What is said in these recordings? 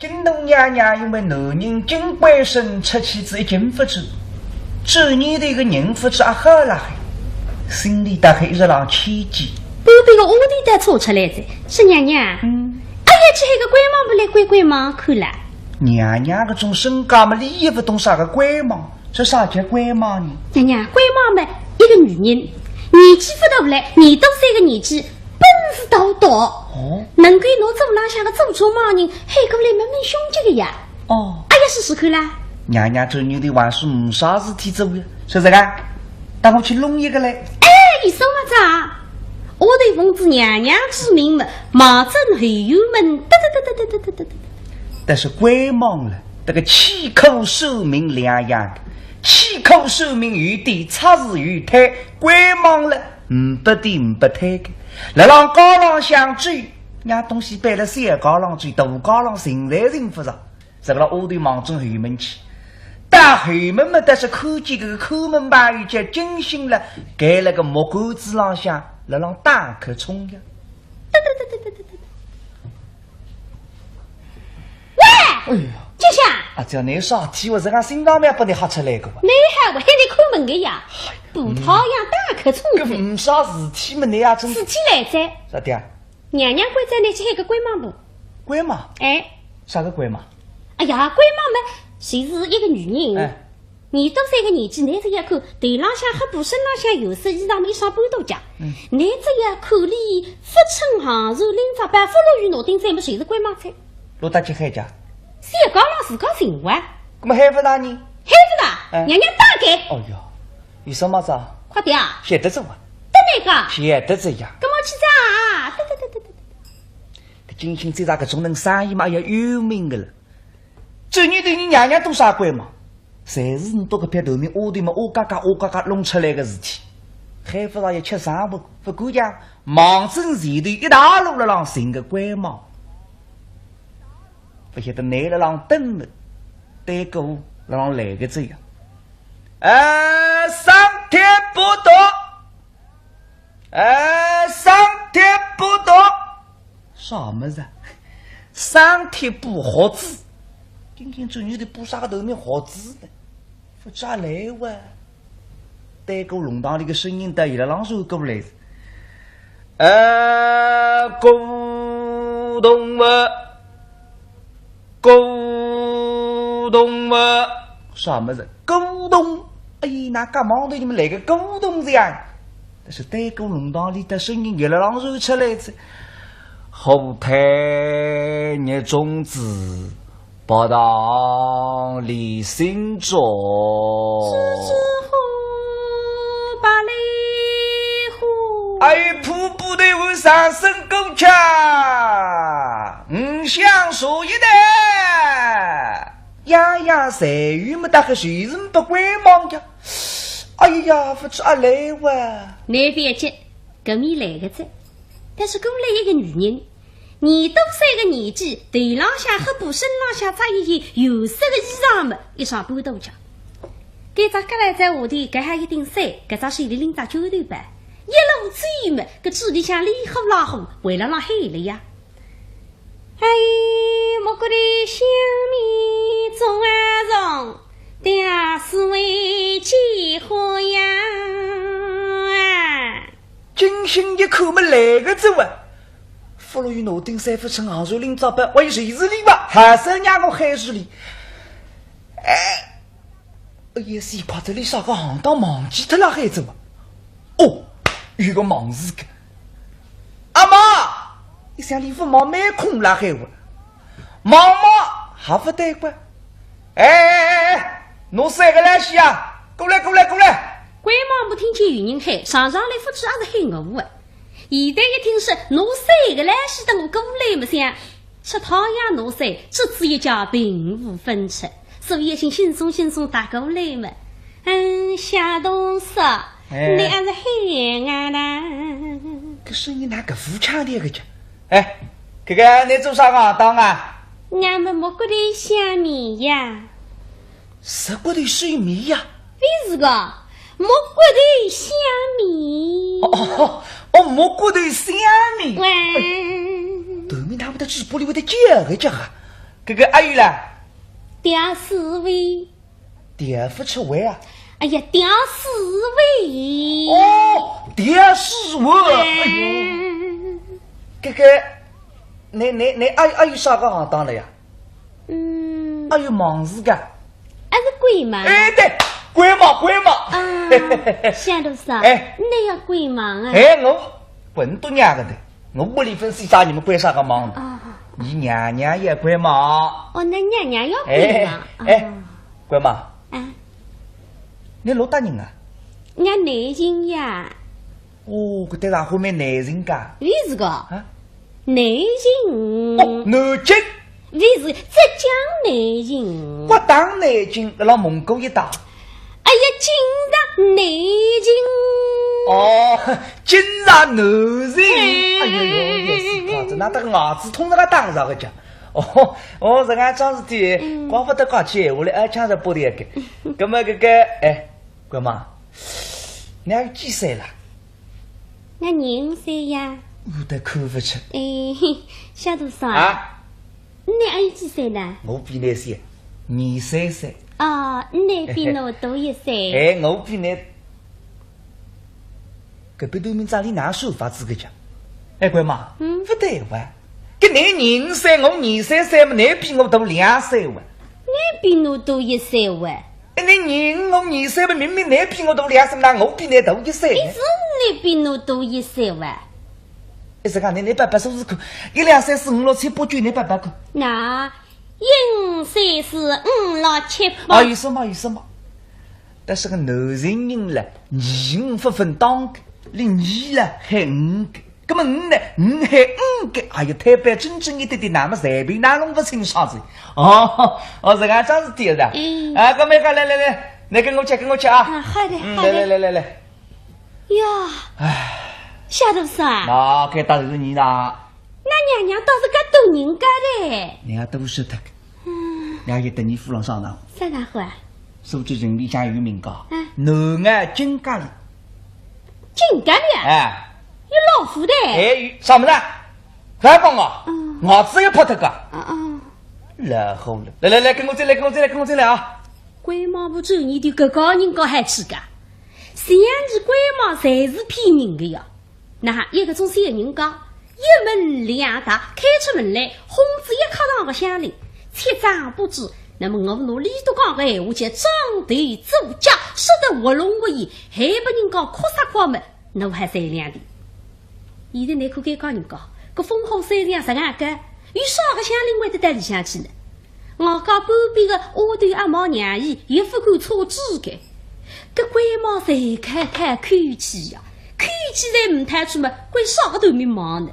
京东娘娘因为男人金官身出妻子一斤不知，这年的一个人不知喝了，心里大概一直浪气急。不被个屋里带抽出来的，是娘娘。哎呀，这个鬼忙不来鬼鬼忙看了。娘娘个种身家嘛，理也不懂啥个鬼忙，这啥叫鬼忙呢？娘娘，鬼忙嘛，一个女人，年纪不大不来，你都是一个年纪，本事多多。哦，能给侬走廊下个走错盲人，还过来慢慢凶这个呀。哦，哎呀，试试看啦。娘娘这女的还是没啥事体做呀，是这个？带我去弄一个嘞。哎，医生嘛子，我得奉旨娘娘之命嘛，马正后友们，得。但是鬼忙了，这个气口寿命两样的，气口寿命有的差事有太，鬼忙了，不的不太的。来让高浪相追，伢东西摆了小高浪追，大高浪人来人不着，这个了我对忙中后门去。但后门嘛，但是看见这个抠门把鱼叫惊醒了，盖了个木杆子浪向，来让大口冲呀。喂，这下啊，叫你啥体我这个心脏面把你吓出来个吧？没还我还得抠门的呀，葡萄样大可冲这没啥事体嘛，你也真事体来在啥的？娘娘跪在那去一个鬼忙不？鬼嘛？哎，啥个鬼嘛？哎呀，鬼忙嘛，谁是一个女人？哎，你都是一个年纪，你这一看头浪向和布身浪向有色衣裳没上半头家，你这一口里不称行如领着白富落雨诺丁再么谁是鬼忙菜？罗大姐海家，谁讲了自个人话？那么海不大呢？海不大，娘娘大概。哦哟，有什么子啊？快点啊！写得着啊？得那个？写得着呀。跟我去咋？得。金星这咋个总能生意嘛也有名的了。这女对你娘娘都啥鬼嘛？谁是你多个别头面我的嘛我嘎嘎弄出来的事体？海不大也吃上不过讲忙正前头一大路了让成个鬼嘛。不晓得哪了让等了，对个让来个这样。上天不多，上天不多，啥么子？上天不好子，今天这女的不啥个头面好子的，不咋来哇？对个龙堂里个声音带一了浪手过来。古董么？沟通嘛，啥么子？沟通？哎，那干嘛对你们来个沟通这样？但是对沟龙堂里的声音也来让手出来子，后台你种子，不当离心着。哎，瀑布的我上升够强，想说一代，呀，谁与么大个谁人不鬼忙呀？哎呀，不知阿来哇！那别急，跟你来个子。但是过来一个女人，你都是一个年纪，头浪下和布身浪下扎一件有色的衣裳么，一双半头脚。给咱隔来在下头，给还一顶伞，给咱手里拎着酒头板。一路追么，个嘴里向里呼拉呼，为了让黑了呀！哎，莫个的香米中啊中，但是为几何呀？金星一口么来个走啊！弗洛与诺丁三副成杭州领早班，为谁是里吧？还是伢个海市里？哎呀，是夸这里啥个行当忘记他了孩子嘛？哦。有个忙事个，阿妈，你想礼服忙没空拉黑我，忙还不得关？侬三个来西啊，过来！鬼忙不听见有人喊，上来夫妻还是喊我啊！现在一听说侬三个来西等我过来么想，吃汤呀侬三，只此一家并无分吃，所以请轻松打过来嘛。小东说。你还是黑啊啦！可是你哪个富强的个家？哥哥，你做啥个当啊？俺们莫过的虾米呀，什么的水米呀？为是个莫过的虾米？莫过的虾米。喂，对面他们的直播里会的几个家啊？这个阿姨啦，第四位。第二副吃位啊。哎呀，第四位。哦，第四位。哎呦，这个，你阿姨啥个行当了呀？阿姨忙事噶。还是鬼忙？哎，对，鬼忙。啊，夏老师，哎，你要鬼忙啊？哎，我混多娘个的，我屋里分析啥你们鬼啥个忙？你娘娘也鬼忙。哦，那娘娘要鬼忙。鬼忙。啊，你老大人啊？俺南京呀。哦，这上后面南京噶？为是个？啊，南京。哦，南京。为是浙江南京？我当南京，让蒙古一打。哎呀，今日南京。哦，今日南京。哎呦，也是靠着那个牙齿痛那个当上个讲。哦，人家张事体，光不得讲起闲话来，抢着玻璃一个。那么这个，干嘛？你还有几岁了？我9岁呀。我得看不起。小多少啊？你还有几岁呢？我比你小，23岁。哦，你比我多1岁。我比你。隔壁对面家里拿手法子个讲，官妈，不对哇，跟你9岁，我23岁嘛，你比我多2岁哇。你比我多1岁哇。我2岁嘛，明明你比我多2岁，那我比你多1岁。是你比我多1岁哇。你是讲你爸爸说是看，1、2、3、4、5、6、7、8、9，你爸爸看。那1、2、3、4、5、6、7、8。有什么？但是个男人人了，2、5不分当个，你了还5个，那么5呢？5还5个，哎呀，太白真正一点点，那么随便哪弄不清啥子？这个真是对的。哥们，来，你跟我吃啊！好的。来。呀，夏老师啊，那该打就是你啦。那娘娘倒是个逗人家的。人家都是他个，人家也等你扶上上当。啥家伙啊？苏州人里向有名讲，南岸金家里。金家里啊？有老虎的。啥么子？来帮我，我只有跑这个。然后了，来，跟我进来啊！鬼马不走，你的个高人高还去个？谁让你鬼马才是骗人的呀？那一个种三人讲，一门两大，开出门来，红子一靠上个乡里，七张不知。那么我努力都讲个闲话，就张对作假，说得活龙活眼，还不人讲哭啥哭么？那我还善良的。现在你可该讲人讲，个风火山上12个，有啥个乡里会得带里向去呢？我家旁边个阿头阿毛娘姨也不敢错指个，个鬼毛才看看气呀，看气才唔探出么，鬼啥个都没忙呢。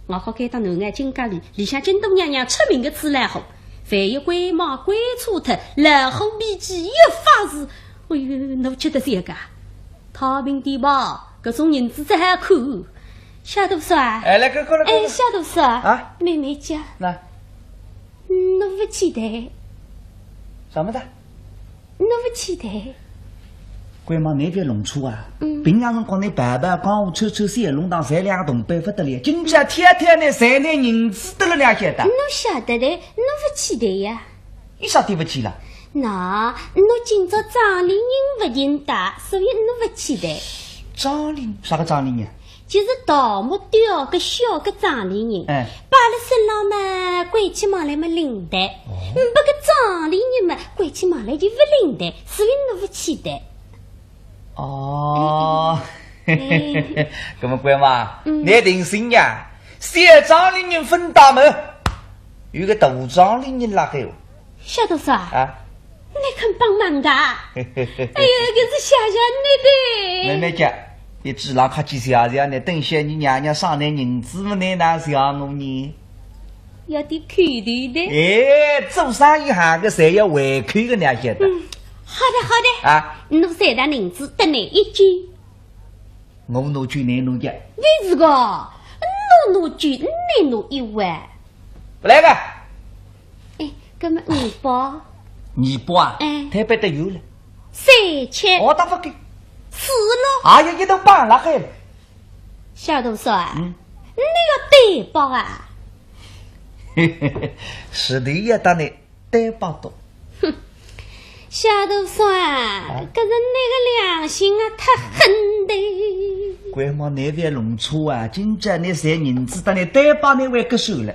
我好该到南岸金家里向金东娘娘出名个自来红。凡有鬼毛鬼错脱，然后笔记一发誓，哎呦，侬觉得这个太平地吧？搿种人子再苦，小多少啊？来，过来。小多少啊？妹妹家，那，侬不期待？什么的？侬不期待？鬼毛那边弄出啊！平常辰光你白讲我抽三弄当3、2个铜板不得了，今朝天呢3年银子得了2些的。侬晓得的，侬不期待呀？你啥对不起了？那侬今朝张丽人不认得，所以侬不期待。张丽啥个张丽人？就是桃木雕个小个张丽人，摆了身上嘛，鬼气忙来么领带，不个张丽人嘛，鬼气忙来就不领带，所以侬不期待。那么乖嘛，你定心呀！小张丽人分大门，有个大张丽人拉开哦。晓得啥？你肯帮忙的？哎呦，可是谢谢你的。妹姐，你只让他几下子呢？等下你娘娘上来银子么？你哪想我呢？要得口头的。做生意行个谁要胃口个那些的。好的。侬3大银子得你1句。我拿句你拿一。为什个？侬拿句，你拿1万。不来个。那么2包。2包啊？太白得有了。3、7。我打不给。4了。哎呀，一头帮拉开了。小多少啊？你要对包啊？是的呀，当然得把多。小豆说啊，可是那个良心啊，太狠的。官方那边弄错啊，今朝那些银子，当你得把那位割手了。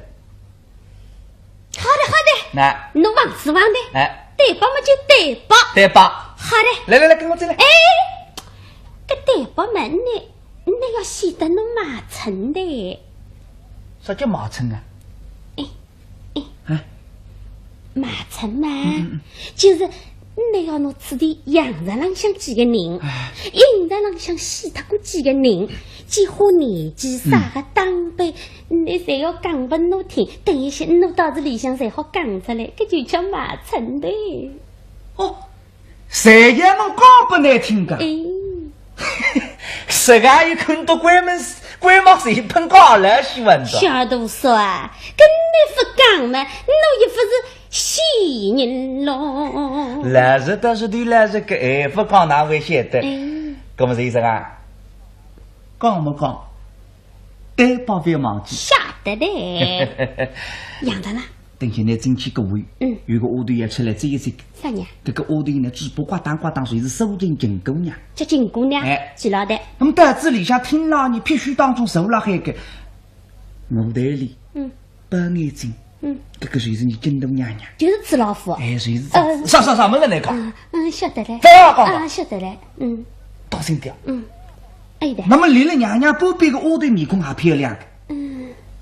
好的，好的。那，侬忘是忘的。哎，对吧嘛就对吧。得把。好的。来，跟我走来。哎，这对吧嘛，你要显得侬麻成的。啥叫麻成啊？麻成嘛，就是你要侬此地洋人浪向几个人，影人浪向死脱过几个人，几花年纪啥个当辈，你侪要讲拨侬听，等一些侬到这里向才好讲出来，搿就叫麻成的。哦，谁让侬讲不难听个？谁个有看到关门谁喷高了喜欢的？小杜说啊，跟你不讲嘛，侬也不是戏人咯。来日倒是对来日个还不讲哪会晓得？搿么是意思啊？讲没讲？对宝别忘记。晓得的。杨大啦。等现在争取各位，有个屋头要出来这一这个。啥人？这个屋头呢，嘴巴呱当呱当，谁是收进金姑娘？这金姑娘，知道的。那么到这里向听了你必须当中受了海个屋台里，白眼睛，这个谁是你金东娘娘？就是纸老虎。哎，谁是？啥么人来讲？晓得嘞。不要讲啊，晓得嘞。大声点。哎的。那么离了娘娘不比个屋头面孔还漂亮个？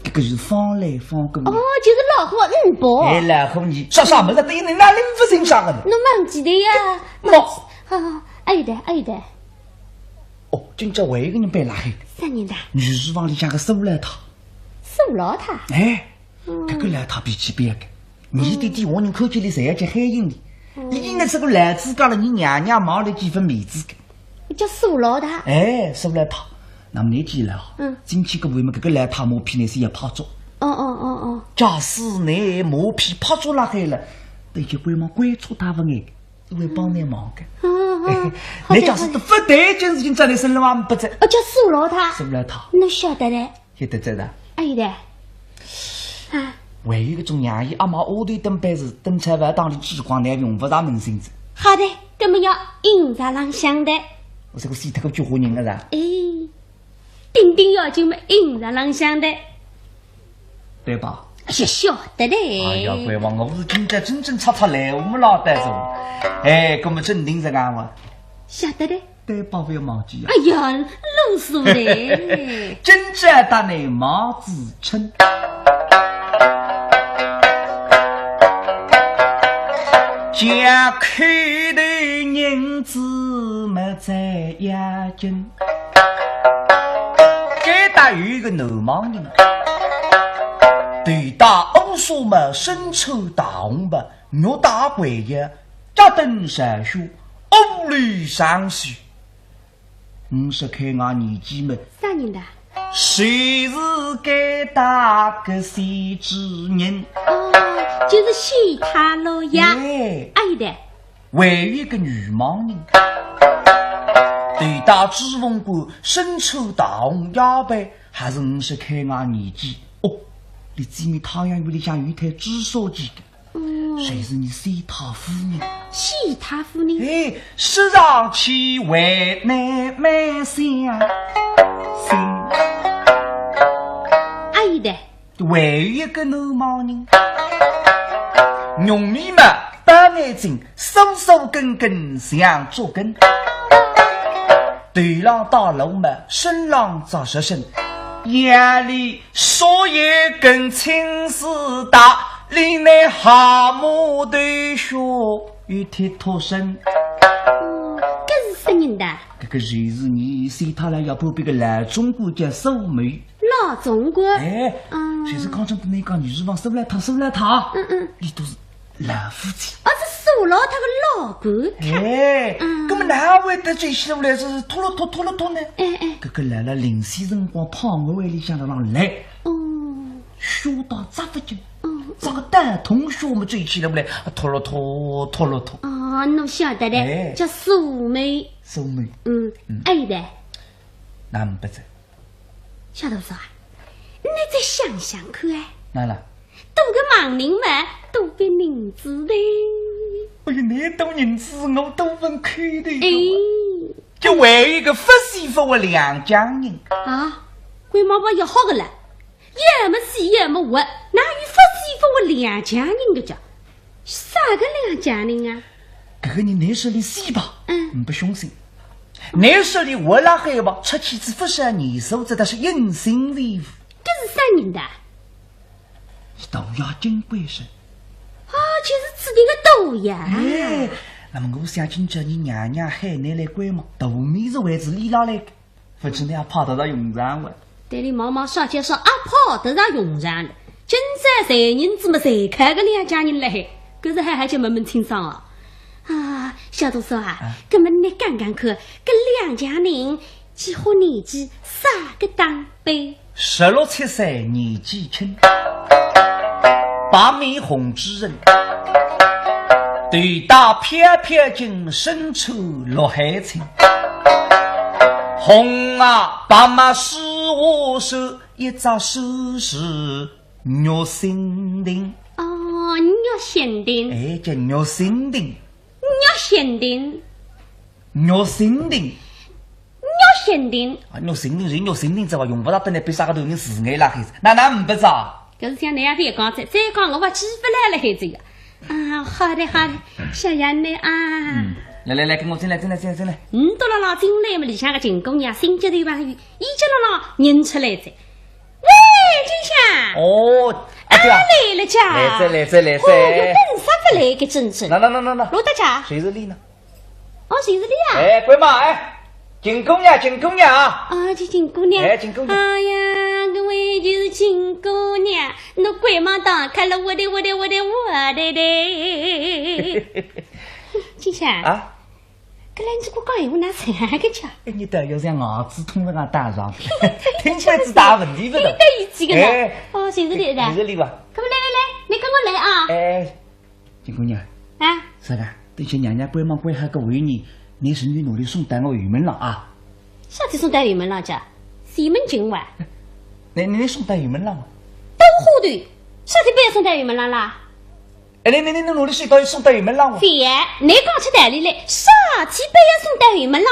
这个是放来放去。哦，就是老虎伯。哎，老虎你啥么子？对你哪里不欣赏个呢？侬忘记的呀？好，哎的。哦，今朝还有一个人被拉黑。啥人的？女书房里向个苏老太。苏老太。哎，这个老太脾气别个，你弟弟我人口气里谁要去海印的？你应该是个来自家了，你娘娘冒了几分面子个。叫苏老太。哎，苏老太。那么你记了进去个为么这个来他毛皮呢是要拍照。假使你毛皮拍照拉黑了，对就鬼忙关注他不爱，会帮你忙的。你假使都不对，件事情在你身上不在。叫苏老太。苏老太。你晓得嘞？晓得在的。哎的。还有一种娘姨阿妈屋里等办事，等菜饭当里饥荒难用不上门性子。好的，根本要硬着浪想的。我这个死特个绝活人了噻。顶顶要求么硬着浪想的，对吧？晓得的。哎呀，怪我我是今朝真正擦来，我们老带走。哎，搿么镇定着干嘛？晓得的。对吧？不要忘记啊！哎呀，啰嗦嘞！真正大内毛子称。家口的人子没在牙尖。该打有一个南盲人，对打欧数嘛，身抽大红吧，我打鬼呀，加灯闪烁，欧里上去。是看俺年纪们，啥人的？谁是该打个谁之人？就是西塔罗呀。哎的，还有一个女盲人。对打指缝过身抽大红哑巴，还是50开外年纪哦。你知没太阳里向有一台纸烧机的，谁是你西塔夫人？西塔夫人？哎，时常去为难买心。哎的，还有一个南盲人，农民们白眼睛，手手根根像竹根。对浪大楼嘛，身浪咋实身，眼里说也跟青丝大，里内蛤蟆对说与铁脱身。这是什人的？这个谁是你谁他来要不别个老中国叫收梅。老中国？哎，谁是刚才的那个女士房收了他，你都是老夫妻。是苏老他个老公。哎，那么哪位的最起来是拖了拖呢？这个来了临时辰光跑我位里向的让来。学到咋不就？这个大同学我们最起来不来，拖了拖。侬晓得的，叫苏梅。哎的。那不在。小豆子啊，你再想想看。哪了？多个盲人嘛，多个银子的。哎呀，你多银子我都分开的。哎，就为一个不媳妇的两家人啊，鬼妈妈要好个了，也没死也没活，哪有不媳妇的两家人的叫？啥个两家人啊？这个你那时候的死吧，不凶心。那时候的我拉黑吧，出去子不是你手指的是隐形礼物。这是啥人的？豆芽金贵生。啊，就是指定个豆芽。哎，那么我想请教你娘娘海奶奶鬼嘛，豆米是位置里拉来的，不知你还跑得到用场了。对你毛毛少介绍，跑得到用场了。今朝谁人子么谁开个两家人来，可是还就慢慢清爽了。啊，小多少啊？搿么你讲讲看，搿两家人几何年纪，啥个当辈？16、17岁，年纪轻，白面红之人，对打翩翩劲，身处落海青。红啊，白马是我手，一只手是玉心定。哦，玉心定。哎，叫玉心定。玉心定，玉心定，玉心定啊！玉心定是玉心定，这话用不到等来被啥个头人死爱啦，孩子，那唔不咋？可是像那样子讲，再讲我把欺负来了，孩子呀！啊，好的好的，小杨呢啊？来，跟我进来。到了老进来嘛，里向个进宫呀，心急头吧，一接了老认出来着。喂，金香。哦。来了家，来噻！等啥不来个真正？那，罗大家，谁是你呢？哦，谁是你啊？哎，鬼妈，哎，进宫呀啊！啊，进姑娘，哎，进姑娘。哎呀，各位就是进姑娘，那鬼妈打开了我的，金香啊。搿两只我讲闲话拿啥个叫？哎，你得要像牙齿痛了打上，听不出大问题不的。你得一几个呢？哦，谁是你的？谁是你吧？咁来，你跟我来啊！哎，金姑娘啊，是的，等些娘娘鬼忙鬼还个为你是女努力送带我玉门了啊！啥子送带玉门了家？西门进哇？你送带玉门了吗？都糊涂，啥子不要送带玉门了啦？哎，你努力到送带玉门了吗？对，你讲起道理来，啥子不要送带玉门了？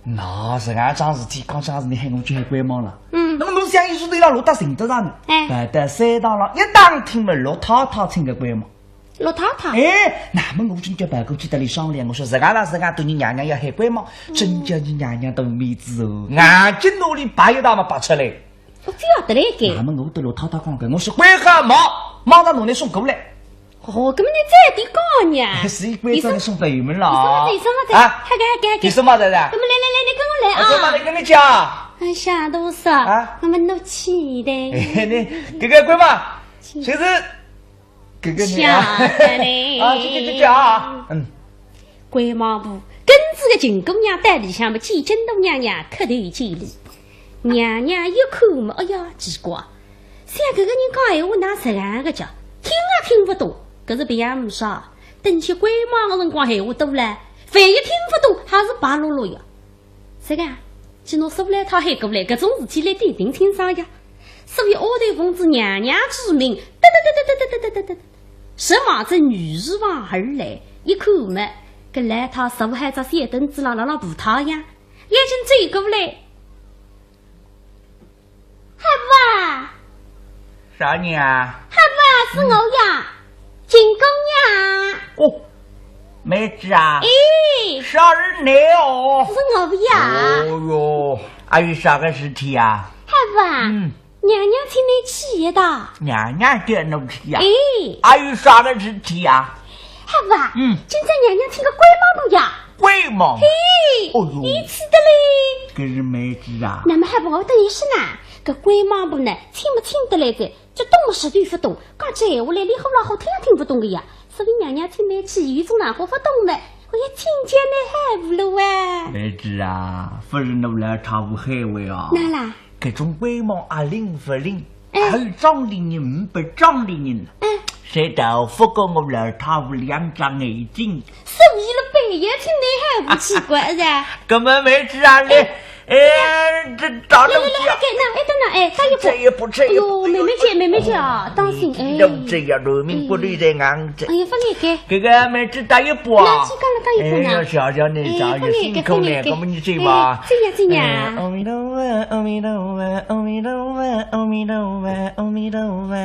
那是俺张事体，刚啥子你喊我去喊鬼忙了。那么我想一说对了，罗大认得上的，白得三当了，一当听了罗太太请个鬼忙。罗太太，哎，那么我就叫白狗去得里商量，我说是俺对你娘娘要喊鬼忙，真叫你娘娘都面子哦，眼睛努力拔一大嘛拔出来。我非要得来给。那么我对罗太太讲个，我说鬼汉马上弄来送过来。哦，咁你再点讲呢？是一鬼子送到玉门了啊！你什么的？还你什么的？咁来，你跟我来啊！我妈，你跟你讲。哎，下多少啊？我们都气的。你这个鬼嘛，谁是？这个你啊！啊，这讲。鬼马部跟这个进宫娘带里向么，见真东娘娘磕头见礼，娘娘一看嘛，哎呀，奇怪，像这个人讲闲话哪这样个叫？听也听不懂。可是别样不少，等起鬼忙的人讲闲话多了，万一听不懂，还是白落落呀。这个今朝说不来他还过来，搿种事体来点定清爽呀。所以阿头奉旨娘娘之命，得，什么这女日王而来，一看嘛，搿来他手还着小凳子啦葡萄呀，眼睛追过来，还不啊？啥人啊？还不是我呀，进宫呀！哦，妹子啊！咦，啥人来哦？是我呀！哦哟，还有啥个事体啊？还不啊？娘娘请你去的。娘娘叫你去呀？咦，还有啥个事体啊？还不啊？今朝娘娘请个鬼忙路呀！鬼忙？嘿，哦哟，你吃的嘞？这是妹子啊！那么还不我等于是呢？个鬼忙部呢，听不听得来的？这懂么实对不懂，讲起闲话来，你好老好听也听不懂的呀。所以娘娘听来起，有种哪话不懂的，我也听见了还不了啊。妹子啊，不是弄来查无海味啊。哪啦？这种鬼忙啊灵不灵？还有长的人不长的人。谁豆腐跟我来查无两张眼睛。所以了半夜听来还不奇怪噻。根本妹子啊，这打来，打一这也不这哎呦，妹妹姐啊，当心哎！都这样，人民不对在硬着。哎呀，放你给。这个妹子打一步啊！那几个了，打一步呢？哎，小小你咋有辛苦呢？我们你去吧。这样。阿弥陀佛，阿弥陀佛，阿弥陀佛，阿弥陀佛，阿弥陀佛。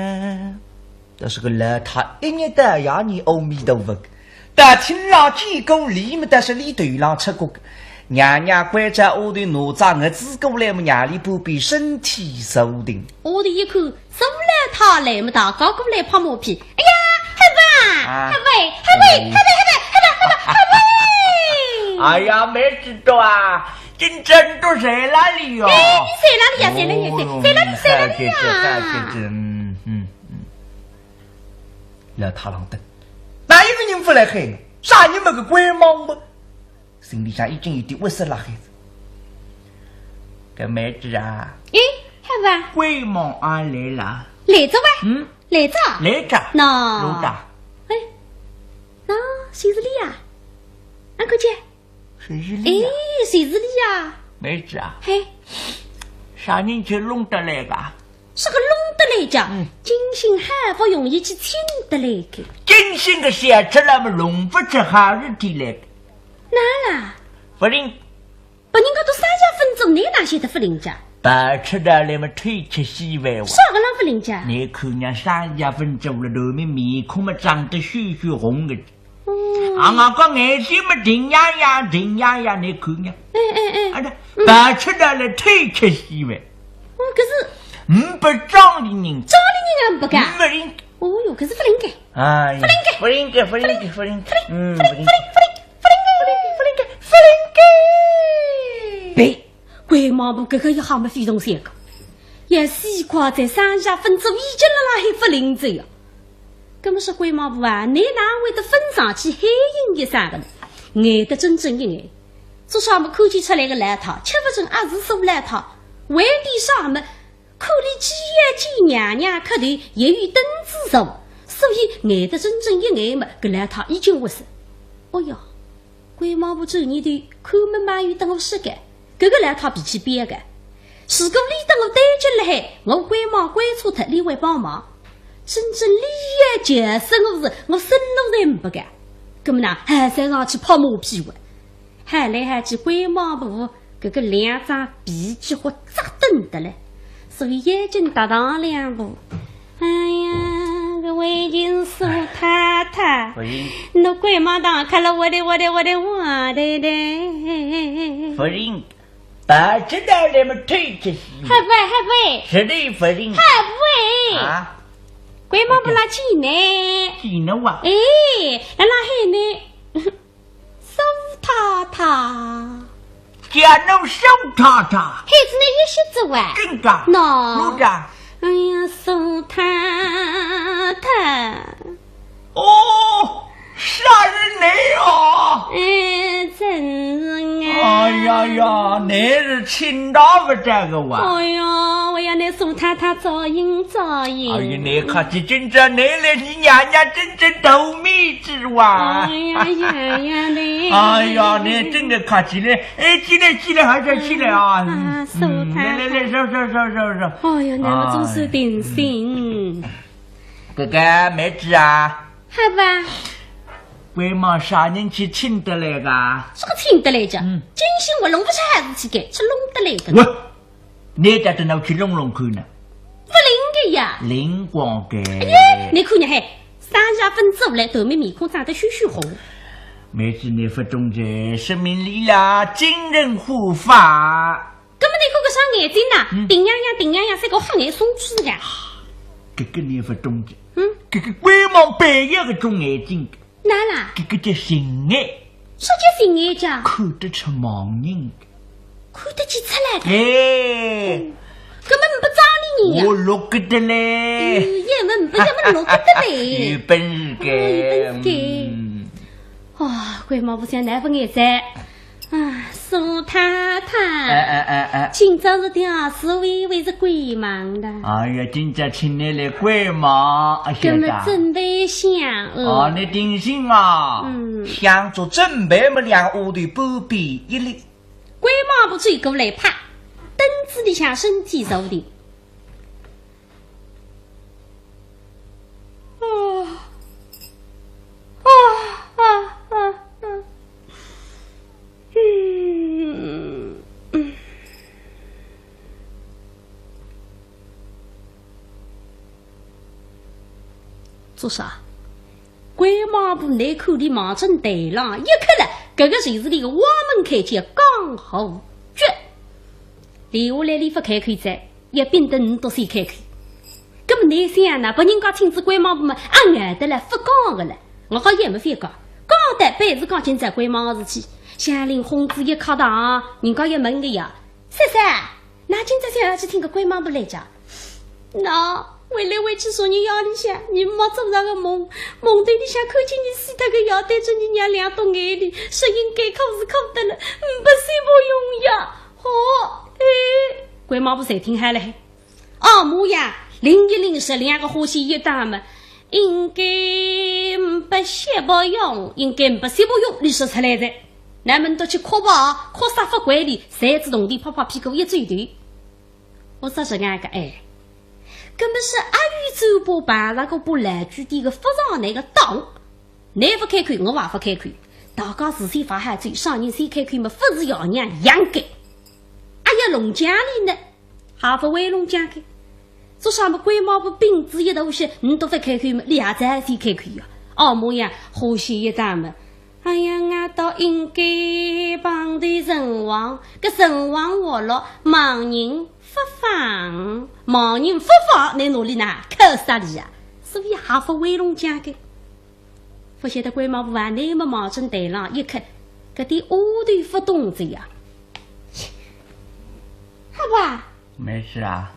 这是个邋遢，一年到夜你阿弥陀佛。但听了几公里么？但是你对了吃过。娘娘关着我的哪吒，我自过来么？娘里不必身体受定。我的一口手来他来么大高过来拍马屁。哎呀，海贝！哎呀，没知道啊，真正都谁哪里哟？哎，你谁哪里呀？谁哪里呀？老太郎的，哪一个人不来害我？啥你们个鬼忙吗？心里上已经有点窝塞了，孩子。这妹子啊，海贝，鬼忙啊来了，来着喂，来着，那，路着，哎，那谁是你呀？俺可姐，谁是你？哎，谁是你呀？妹子啊，嘿，啥人去弄得来个？是个弄得来着，金星还不容易去请得来个。金星个写出来么弄不出哈日体来个。哪啦？夫人，把人家都3家分钟，你哪些的夫人家？把吃的来么推吃西外哇？啥个老夫人家？你看人3家分钟了，后面面孔么长得血血红的。我个眼睛么定呀呀，你看呀。把吃的来推吃西外。可是，不长的人，俺不干。夫人，哦哟，可是夫人给。哎，夫人给。对，鬼毛不这个一下么非同小可，也西瓜在3家分走已经了那夫人走呀。那么是鬼毛不啊？你哪会得分上去黑影的3个呢？爱得真正一爱，做啥么看见出来个邋遢，吃不准也是说邋遢。为的啥么？可怜几爷几娘娘可头也与灯之手，所以爱得真正一爱么，个邋遢已经不是。哦呀，鬼毛不走你的看么马与等我死个。这个来他比起别个，如果你等我带进来，我鬼忙鬼错他你会帮忙。真正利益就是我生路人不干，那么呢还在上去泡马屁话，还来还去鬼忙不这个2张鼻子或扎瞪的嘞，所以眼睛搭上2步。哎呀，个围巾苏太太，那鬼忙当看了我的，夫人。把知道你们推出去，还不，是的，夫人，还不啊，鬼毛不拉起呢？起呢哇？哎，那还呢？手塔塔，家弄手塔塔，孩子呢也写字哇？真的？喏，路长，哎呀，手塔塔，哦，杀人你哦！真是啊！哎呀，你是青岛不这个哇？哎呀，我要那苏太太照应。哎呀，你看这真正你来，你娘娘真正斗米之哇！哎呀你！哎呀，你真的看起来，哎，起来，还是起来啊！苏太太，来，收。哎呀，那么总是定心。哥哥妹子啊，好吧。为嘛啥人去请得来个？这个请得来着，今天我弄不起孩子去给，是弄得来的。我，你在这哪去弄看呢？不灵的呀，灵光的。哎呀，你看你还3家分走来，头面面孔长得血血红。妹子，你不懂这生命力啦，惊人护法。根本你看个啥眼睛呐？定洋洋，这个黑眼松子呀。这个你不懂这，这个鬼毛白眼个种眼睛。哪啦？这个叫心眼，啥叫心眼家？看得出盲人，看得起出来的。哎，根本不找你呀！我录个的嘞，也们不录个的嘞。有本事个，啊，鬼毛不像那副颜色。啊，苏太太，今朝是吊死为是鬼忙的。哎呀，今朝请你来鬼忙，根本准备想哦，你定心啊，想做准备么2屋的不必一粒。鬼马不追过来怕，凳子里向身体受的。做啥？鬼马部内口里忙成对浪，一看了，这个谁是那个挖门开起刚好绝。留下来你不开口在，一边等你多谁开口。那么内想呢，把人家亲自鬼马部嘛，眼的了，不讲的了。我好也没法讲，讲的本是讲进在鬼马的事体。乡邻红子一靠堂，人家也问个呀，三三，那今朝想要去听个鬼马部来讲，那。回来回去说你腰里向，你没做上个梦对里向看见你死脱个腰带着你娘两朵眼里，说应该考是考得了，不是不用呀。好，鬼马不才听下来。母呀，01是两个欢喜一打嘛，应该不些不用，应该不些不用，你说出来的。咱们都去哭吧，哭啥法管理，谁自动地拍拍屁股一嘴对。我说是俺个根本是阿宇周波办那个不来具体的复杂那个档，你不开口，我也不开口。大家是谁发下嘴，上人谁开口嘛？不是要娘养该。哎呀，龙江里呢，还不为龙江给？做啥么鬼毛不病子一东西，你都不开口嘛？俩在谁开口呀？母呀，好些一大嘛。哎呀，俺倒应该帮的人王，个人王我了，盲人。不放盲人不放在哪里呢？靠啥里啊？所以还不为龙讲的。不晓得鬼毛不完，那么忙成对浪一看，这点乌头不动着呀。好吧？没事啊。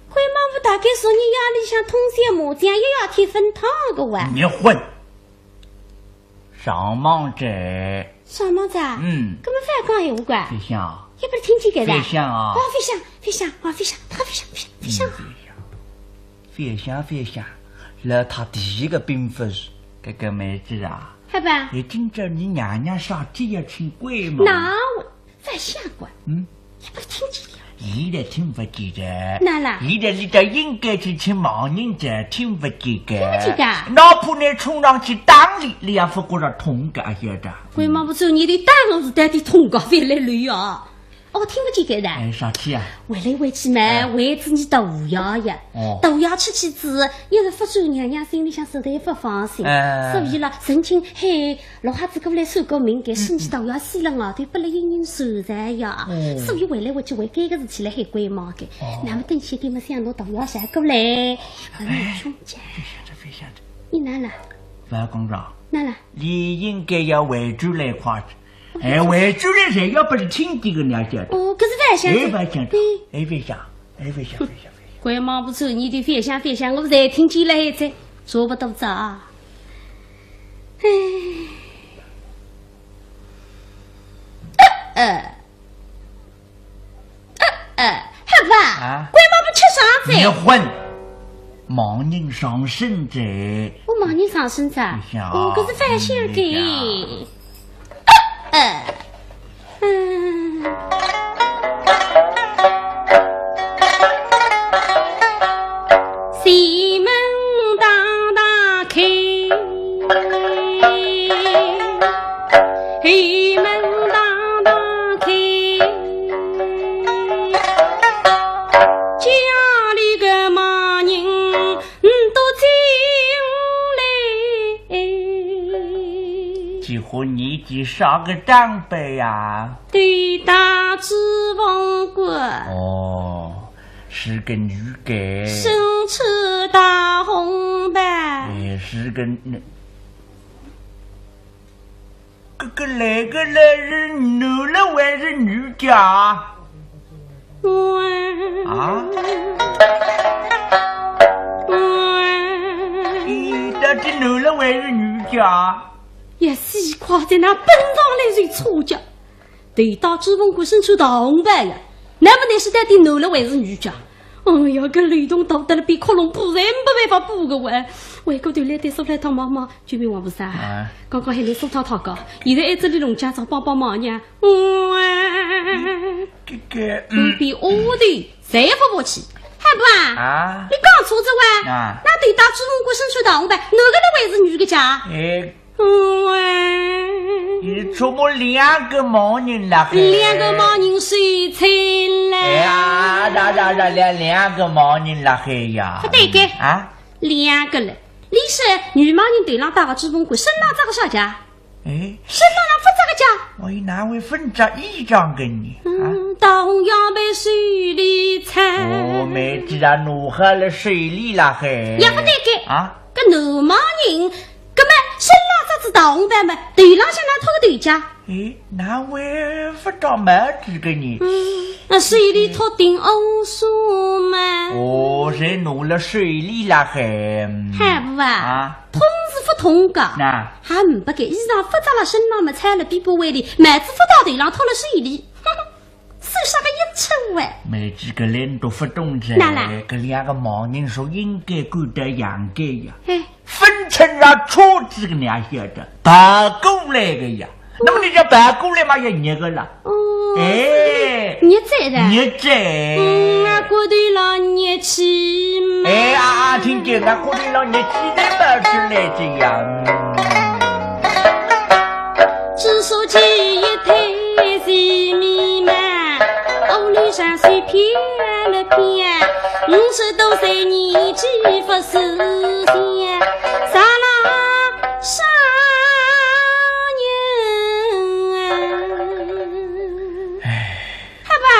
鬼毛不大概说你家里像通宵麻将也要贴分汤个哇？你混！上忙着。上忙着？根本反讲闲话怪。飞翔。也不是听见个的。飞翔啊！飞翔，飞翔，飞翔，他飞翔，飞翔，飞翔。那他第一个兵法是这个妹子啊。好吧。你听着，你娘娘上街要请鬼嘛？哪位反相官？也不是听见的。现在听不见的。哪啦？现在你这应该去请盲人者，听不见的。听不见的。哪怕你冲上去打你也不觉着痛个晓得。鬼毛不走，你的打我是带的痛个，别来累啊！听不见个的。啥气啊？回来回去嘛，为子你豆芽呀，豆芽吃起子，一是不走娘娘心里向实在不放心，所以了，曾经嘿，老汉子过来收个命，给生起豆芽死了啊，对不来有人受在呀，所以回来回去为这个事体来还鬼忙的，那么等些天么想拿豆芽下过来，兄弟，飞翔着，你哪了？范公长，哪了？你应该要围住来夸着。围住的人要不是听这个娘晓得。可是反向。飞翔。鬼忙不走，你的飞翔，我才听见了才做不到着。好吧。鬼忙不吃啥子？你混，盲人上身子。我盲人上身子。可是反向给。西门大开，西门大开，家里个盲人都进来，几乎年纪上个长辈呀。对大指望过。是个女的，身穿大红白，是个那个是男的还是女的啊？到底男的还是女的啊？也西夸在那奔上来谁错脚？对大指望过身穿大红白呀，那么那是到底男的还是女的？哎呀，个雷动到得了比恐龙补人没办法补个喂。喂，个对来对说来趟妈妈，救命王菩萨！刚刚还来说他个，现在一直里农家长帮帮忙呢。比我的谁不服气？还不啊？你讲错子喂？那对大主人过生出堂呗，哪个来为是女个家？你出没两个毛人了，两个毛人谁才来？哎呀，两个毛人了嘿呀！不对个啊，两个了。你是女毛人对浪打个主人过，生浪咋个啥家？生浪让分咋个家？我以哪位分着一张给你啊？同样被水里踩。我没知道弄下了水里了嘿。也不对个啊，个女毛人，根本生浪咋子同伴们对浪向那偷个对家？哪位不着帽子给你？那水里头顶欧树嘛？谁弄了水里了嘿？还不啊？通是不通个？那还唔不给衣裳复杂了，身浪么踩了比不为里，麦子不到对浪偷了水里，是啥个一称喂？没几个人都不懂这，个两个毛人说应该管得养该呀，分成了错几个两晓得，打过来个呀。那么你这白过来嘛也捏个了，捏在的，捏在，俺过对了捏起嘛，听见俺过对了捏起来嘛之类这样，只说起一台戏迷嘛，屋里山水偏了偏，50多岁年纪不是闲，啥啦啥。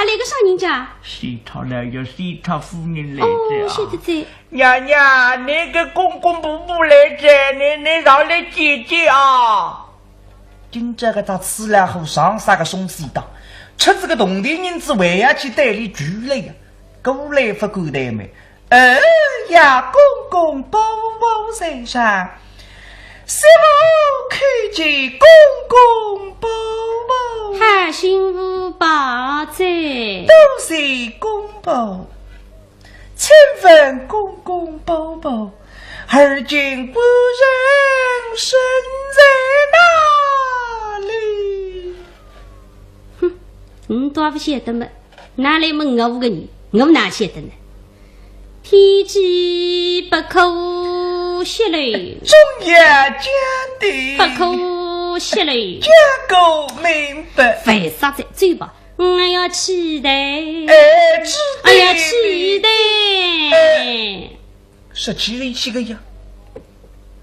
那个啥人家？西讨来要西讨夫人来着。晓得在。娘娘，那个公公婆婆来着，你让来姐姐啊！今这个他吃了后上啥个松西当，吃这个动地人子为呀去带里聚来呀，过来不过来没？呀，公公婆婆身上。师傅看见公公婆婆，还幸福保在，都是公婆。请问公公婆婆，而今不人身在哪里？哼，多不晓得么？哪来么我个人？我哪晓得呢？天机不可泄露，中央讲的不可泄露，讲够明白。为啥在嘴巴？我要期待，哎呀，期待。说起来起个呀，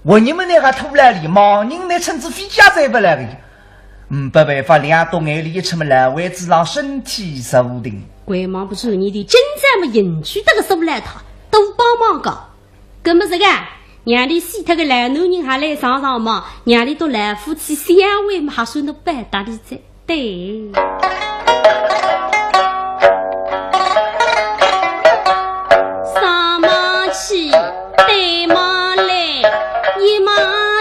我你们那个偷来的毛人那甚至飞家在不来的呀，没办法，两东眼里出么来，为子让身体受定。鬼忙不是你的，真在么引去这个手来他都帮忙个，根本是个。娘的死他个老男人还来上上忙，娘的都老夫妻相会嘛，还算能办大的在对。上马去，对马来，一马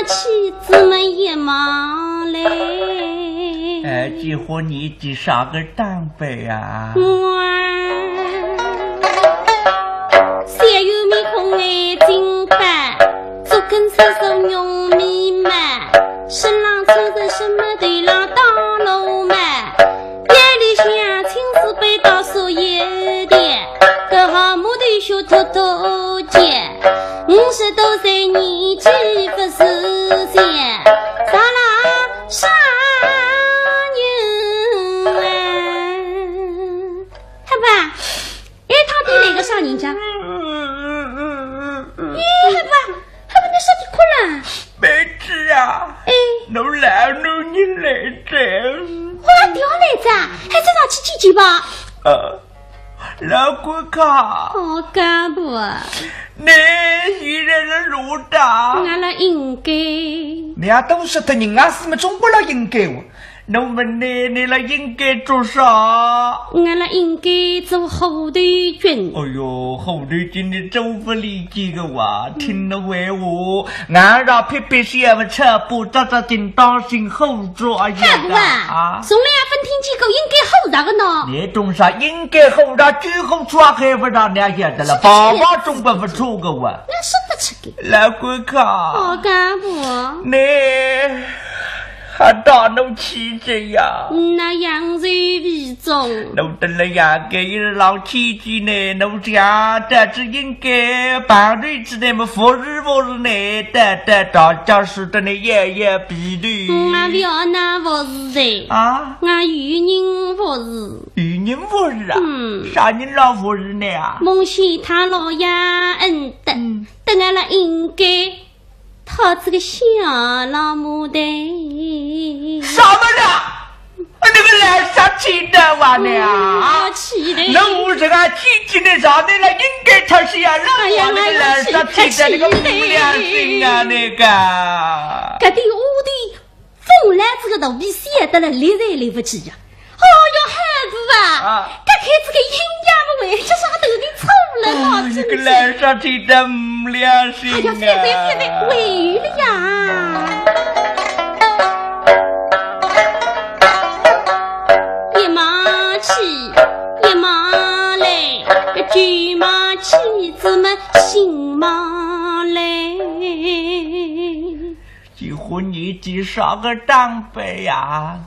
去，怎么一马来？几乎你只上个当辈啊！小有面孔眼睛白。左跟手手用米嘛，身浪走的什么对浪当路嘛，夜里相亲是背到树叶的，个好母的小偷偷姐，50多岁年纪不是闲，啥啦啥人啊？好吧，他对哪个啥人家？好吧。你说的哭了？没事啊，弄来弄你来着，花掉来着，还在那去挤挤吧？老公看，好干不？你一人的路大，俺了应该，你都是的人啊，是么中国了应该哦。我们呢？你那应该做啥？我那应该做后队军。哎呦，后队军的走不理解个话，听了为我，俺让皮皮先们车不扎扎紧当心后座呀！大哥啊，从来分听几口应该后啥个呢？你懂啥？应该后啥？最后抓还不让两下的了，爸爸总不错个话。那说得出个？来观看。好干部。你。还大怒气质呀！那扬州为重，怒得了呀！给人老气质呢，怒家这只应该半日之内么，复日呢，大家说的呢，也比对。我不要那不是的啊！我与人不是，与人不是啊？啥人老不是呢？孟西他老爷恩德，等俺了应该。他这个小老母的，什么的？那个来啥气的话呢？啊，气的！那我这个气的啥的了？应该他是要让我那个来啥气的那个不良心啊那个。这对我的风来这个头皮写得了来都来不及呀！哦哟，孩子啊，这看这个阴阳不为，这啥头皮臭了嘛？这个来啥气的不良心啊！哎呀，别为了呀！一马起，一马来，这驹马妻子们心马来。几乎你几少个长辈呀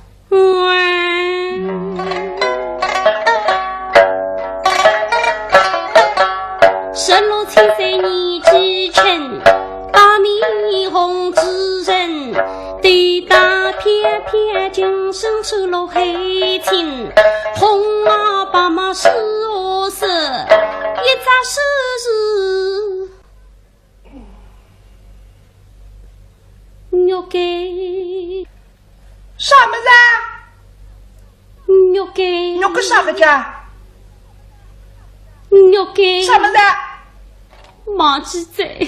？16岁你之臣，把面红之人，对打偏偏精神受了黑青，红啊白马是我色，一扎是肉给什么人？肉给肉个啥个家？肉给什么人？马记在，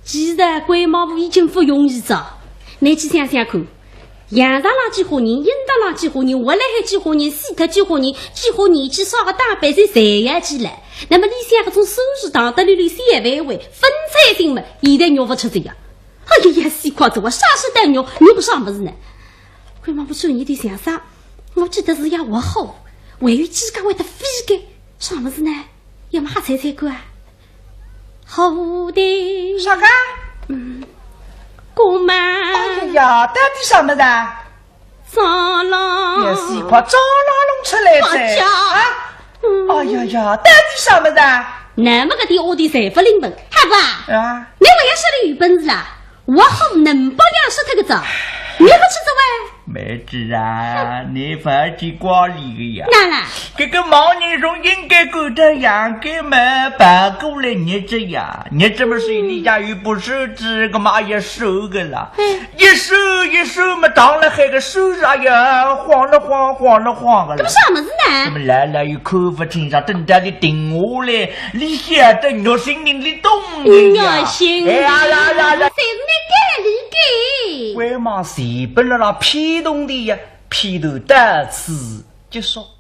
既然鬼马部已经不容易找，你去想想看，洋上那几伙人，印上那几伙人，我来还几伙人，西特几伙人，几伙人去烧个大白菜，谁也起来。那么你想这种收拾当得里三万位分菜性嘛，现在肉不出这样。哎呀呀，西瓜子我啥时代肉不上不是呢？鬼马部专业的想啥？我记得是要我后，为于几个位的飞给啥么子呢？要么猜猜看。好的，啥个？姑妈。哎呀，到底什么人？蟑螂。也是一块蟑螂弄出来的啊！哎呀呀，到底什么人？那么个的我的财富领本，好吧？啊！你我要说的有本事啦，我好能保养死他个早，你不去这位？妹子啊，你反去管理的呀？哪啦？这个毛人说应该给他养给们搬过来日子呀，日子么谁的家又不是这个嘛也收个了，一收嘛当然还个手上呀晃了晃个了。这不啥么子呢？怎么来又口不清上，等待你顶我嘞，你晓得我心里的动的呀？心哎呀，谁是你改理给？为嘛谁本来那批动的呀？批头单词就说。